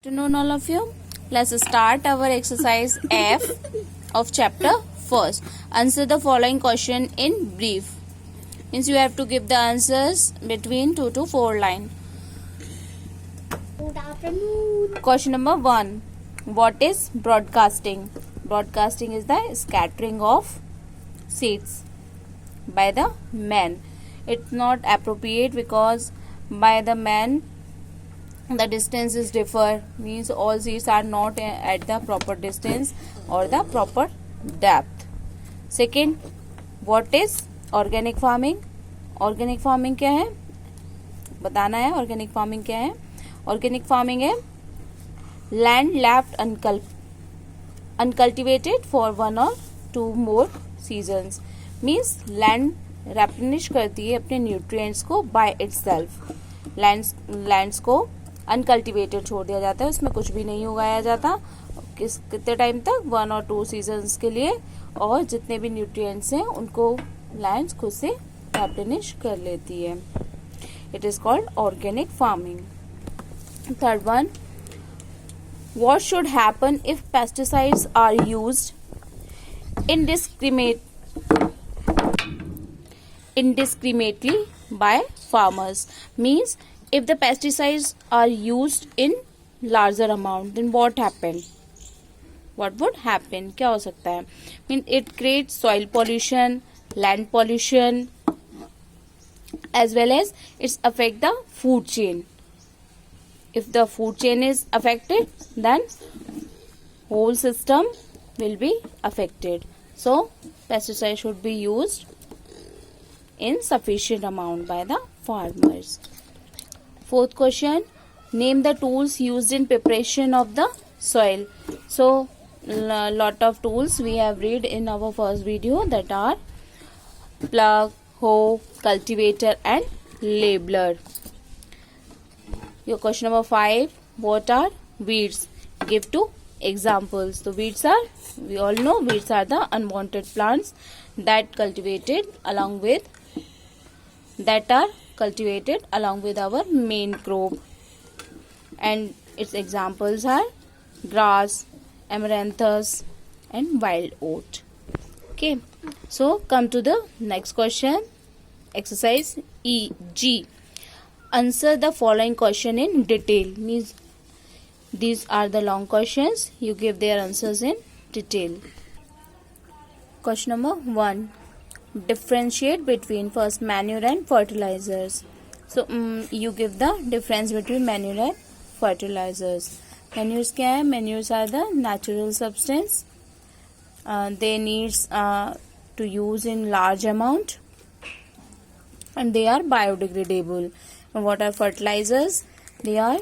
Afternoon, all of you. Let's start our exercise F of chapter first. Answer the following question in brief. Means you have to give the answers between 2 to 4 lines. Good afternoon. Question number 1. What is broadcasting? Broadcasting is the scattering of seeds by the man. It's not appropriate because by the man the distances differ, means all seeds are not at the proper distance or the proper depth. Second, what is organic farming? Organic farming क्या है बताना है. organic farming क्या है? Organic farming है land left uncultivated for 1 or 2 more seasons. means land replenish करती है अपने nutrients को by itself. lands को अनकल्टिवेटेड छोड़ दिया जाता है, उसमें कुछ भी नहीं उगाया जाता. कितने टाइम तक? 1 और 2 सीजन्स के लिए. और जितने भी न्यूट्रिएंट्स हैं उनको लैंड्स खुद से रिप्लेनिश कर लेती है. It is called organic farming. Third one, what should happen if pesticides are used indiscriminately by farmers. means if the pesticides are used in larger amount, then what would happen? क्या हो सकता है? mean it creates soil pollution, land pollution, as well as it's affect the food chain. If the food chain is affected, then whole system will be affected. So pesticide should be used in sufficient amount by the farmers. Fourth question, name the tools used in preparation of the soil. So lot of tools we have read in our first video, that are plug, hoe, cultivator and labeler. Your question number 5, what are weeds? Give 2 examples. So weeds are, we all know weeds are the unwanted plants that are cultivated along with our main crop, and its examples are grass, amaranthus and wild oat. Okay, so come to the next question, exercise G. Answer the following question in detail. Means these are the long questions, you give their answers in detail. Question number 1, differentiate between first manure and fertilizers. So you give the difference between manure and fertilizers. Manures क्या है? Manures are the natural substance. They needs to use in large amount, and they are biodegradable. And what are fertilizers? They are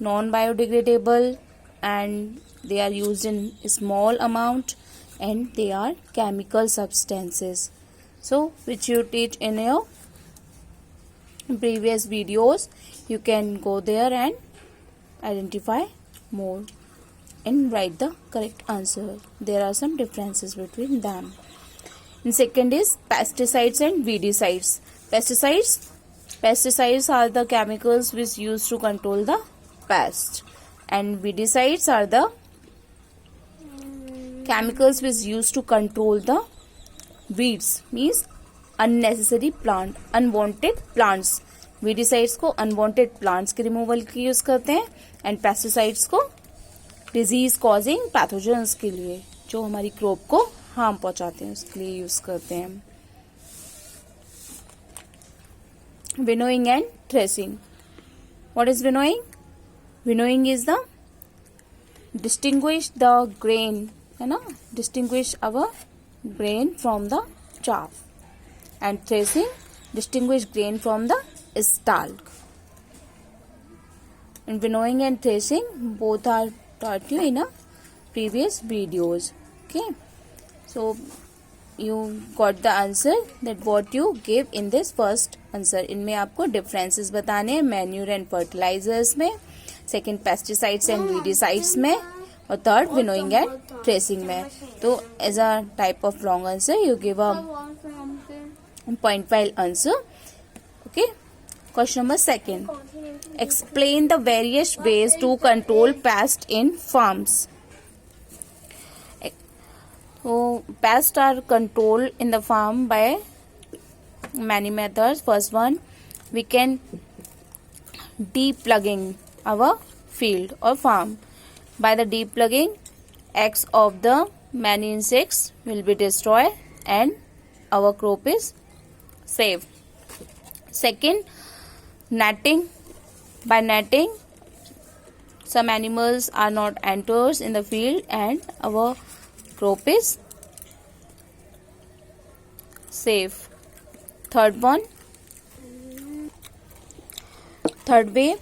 non-biodegradable and they are used in small amount, and they are chemical substances. So which you teach in your previous videos, you can go there and identify more and write the correct answer. There are some differences between them. And second is pesticides and weedicides. Pesticides are the chemicals which used to control the pest, and weedicides are the chemicals which used to control the weeds. means unnecessary plant, unwanted plants. weedicides को unwanted plants के removal के use करते हैं, and pesticides को disease causing pathogens के लिए, जो हमारी crop को harm पहुंचाते हैं, उसके लिए यूज करते हैं. winnowing and threshing. What is winnowing? Winnowing is the distinguish the grain, है ना, distinguish our grain from the chaff, and threshing distinguish grain from the stalk. And winnowing and threshing both are taught you in a previous videos. Okay, so you got the answer that what you gave in this first answer. इनमें आपको differences बताने हैं manure and fertilizers में, second pesticides and weedicides में, और third winnowing and threshing में. तो as a type of wrong answer you give a 0.5 answer. Okay, Question number second. Explain the various ways to control pests in farms. So, pests are controlled in the farm by many methods. First one, we can depugging our field or farm. By the depugging, eggs of the many insects will be destroyed and our crop is safe. Second, netting. By netting, some animals are not enters in the field and our crop is safe. Third way,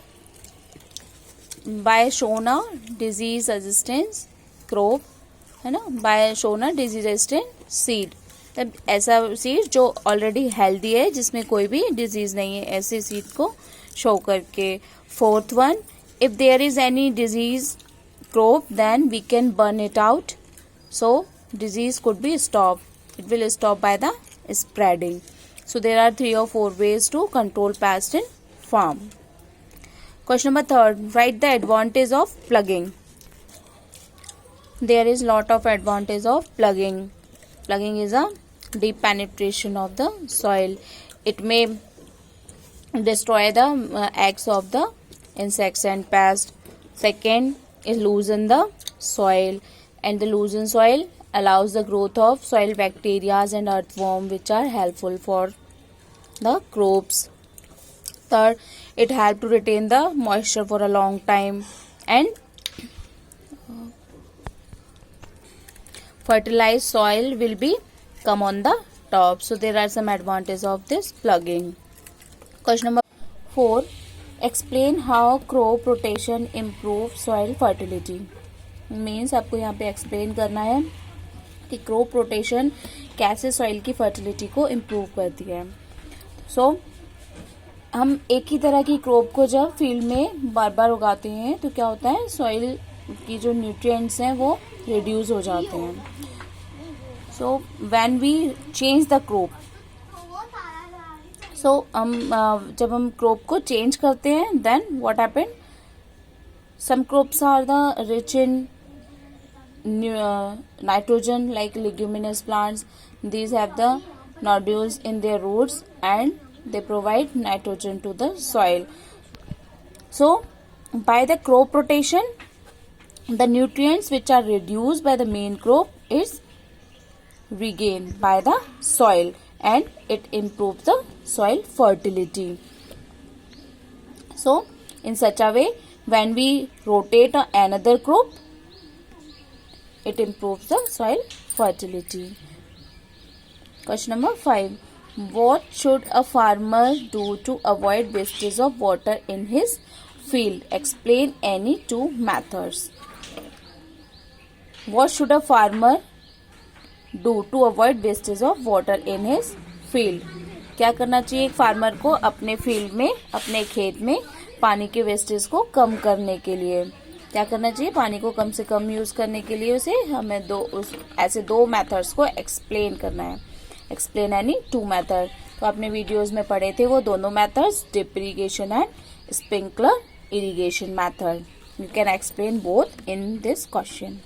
by showing disease resistance crop, है ना, by showing disease resistant seed. तब ऐसा seed जो already healthy है, जिसमें कोई भी disease नहीं है, ऐसे सीड को शो करके. Fourth one, if there is any disease crop then we can burn it out, so disease could be stopped. It will stop by the spreading. So there are 3 or 4 ways to control pest in farm. Question number third. Write the advantage of plugging. There is lot of advantage of plugging. Plugging is a deep penetration of the soil. It may destroy the eggs of the insects and pests. Second is loosen the soil, and the loosened soil allows the growth of soil bacteria and earthworm, which are helpful for the crops. Third, it helps to retain the moisture for a long time, and fertilized soil will be come on the top. So there are some advantages of this plugging. Question number 4. Explain how crop rotation improves soil fertility. Means आपको यहाँ पे explain करना है कि crop rotation कैसे soil की fertility को improve करती है. सो हम एक ही तरह की क्रॉप को जब फील्ड में बार बार उगाते हैं तो क्या होता है, सॉइल की जो न्यूट्रिएंट्स हैं वो रिड्यूस हो जाते हैं. So when we change the crop, so जब हम क्रॉप को चेंज करते हैं then what happen, some crops are the rich in nitrogen like leguminous plants. These have the nodules in their roots and they provide nitrogen to the soil. So by the crop rotation, the nutrients which are reduced by the main crop is regained by the soil and it improves the soil fertility. So in such a way, when we rotate another crop, it improves the soil fertility. Question number 5. What should a farmer do to avoid wastage of water in his field? Explain any 2 methods. What should a farmer do to avoid wastage of water in his field? क्या करना चाहिए एक farmer को अपने field में, अपने खेत में पानी के वेस्टेज को कम करने के लिए? क्या करना चाहिए, पानी को कम से कम यूज करने के लिए उसे हमें ऐसे 2 मेथड्स को एक्सप्लेन करना है. Explain any 2 method. तो आपने वीडियोस में पढ़े थे वो दोनों methods, drip irrigation and sprinkler irrigation method. You can explain both in this question.